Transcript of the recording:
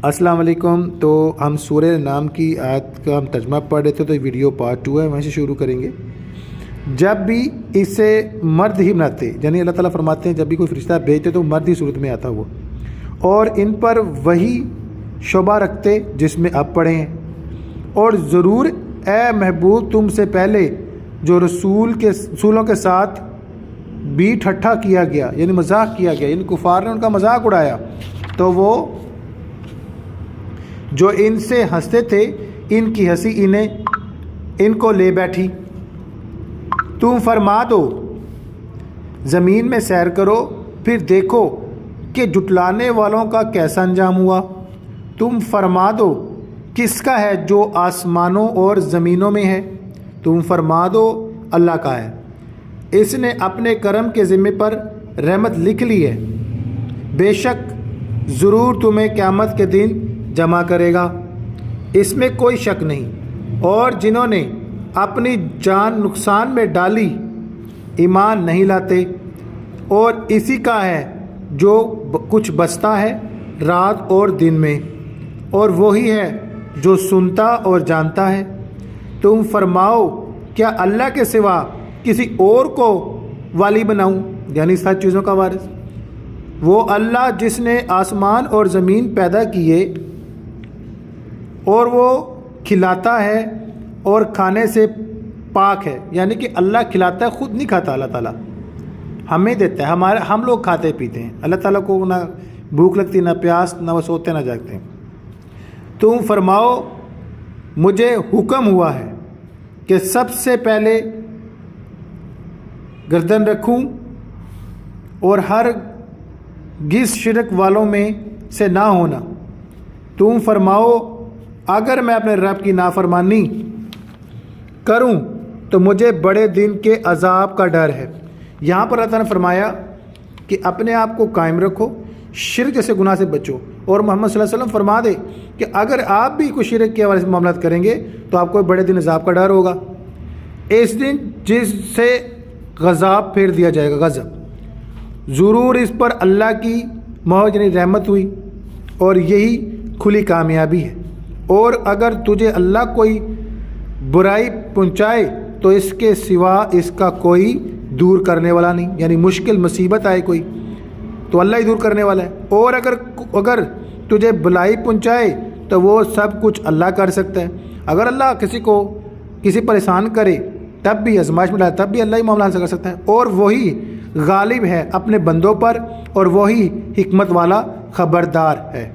السلام علیکم۔ تو ہم سورہ نام کی آیت کا ہم ترجمہ پڑھ رہے تھے، تو ویڈیو پارٹ 2 ہے، وہیں سے شروع کریں گے۔ جب بھی اسے مرد ہی بناتے، یعنی اللہ تعالیٰ فرماتے ہیں جب بھی کوئی فرشتہ بھیجتے تو مرد ہی صورت میں آتا وہ، اور ان پر وہی شعبہ رکھتے جس میں اب پڑھے ہیں، اور ضرور اے محبوب تم سے پہلے جو رسولوں کے ساتھ بھی ٹھٹھا کیا گیا، یعنی مذاق کیا گیا، یعنی کفار نے ان کا مذاق اڑایا، تو وہ جو ان سے ہنستے تھے ان کی ہنسی ان کو لے بیٹھی۔ تم فرما دو زمین میں سیر کرو، پھر دیکھو کہ جھٹلانے والوں کا کیسا انجام ہوا۔ تم فرما دو کس کا ہے جو آسمانوں اور زمینوں میں ہے، تم فرما دو اللہ کا ہے، اس نے اپنے کرم کے ذمے پر رحمت لکھ لی ہے، بے شک ضرور تمہیں قیامت کے دن جمع کرے گا، اس میں کوئی شک نہیں۔ اور جنہوں نے اپنی جان نقصان میں ڈالی ایمان نہیں لاتے، اور اسی کا ہے جو کچھ بستا ہے رات اور دن میں، اور وہی ہے جو سنتا اور جانتا ہے۔ تم فرماؤ کیا اللہ کے سوا کسی اور کو والی بناؤں، یعنی سب چیزوں کا وارث؟ وہ اللہ جس نے آسمان اور زمین پیدا کیے اور وہ کھلاتا ہے اور کھانے سے پاک ہے، یعنی کہ اللہ کھلاتا ہے، خود نہیں کھاتا، اللہ تعالیٰ ہمیں دیتا ہے، ہم لوگ کھاتے پیتے ہیں، اللہ تعالیٰ کو نہ بھوک لگتی نہ پیاس، نہ وہ سوتے نہ جاگتے ہیں۔ تم فرماؤ مجھے حکم ہوا ہے کہ سب سے پہلے گردن رکھوں اور ہر گز شرک والوں میں سے نہ ہونا۔ تم فرماؤ اگر میں اپنے رب کی نافرمانی کروں تو مجھے بڑے دن کے عذاب کا ڈر ہے۔ یہاں پر اللہ تعالیٰ نے فرمایا کہ اپنے آپ کو قائم رکھو، شرک جیسے گناہ سے بچو، اور محمد صلی اللہ علیہ وسلم فرما دے کہ اگر آپ بھی کوئی شرک کے حوالے سے معاملات کریں گے تو آپ کو بڑے دن عذاب کا ڈر ہوگا، اس دن جس سے غضب پھیر دیا جائے گا، غضب ضرور اس پر اللہ کی مہر یعنی رحمت ہوئی، اور یہی کھلی کامیابی ہے۔ اور اگر تجھے اللہ کوئی برائی پہنچائے تو اس کے سوا اس کا کوئی دور کرنے والا نہیں، یعنی مشکل مصیبت آئے کوئی تو اللہ ہی دور کرنے والا ہے، اور اگر تجھے بلائی پہنچائے تو وہ سب کچھ اللہ کر سکتا ہے۔ اگر اللہ کسی پر احسان کرے تب بھی آزمائش میں ڈالے تب بھی اللہ ہی معاملہ حل کر سکتا ہے، اور وہی غالب ہے اپنے بندوں پر، اور وہی حکمت والا خبردار ہے۔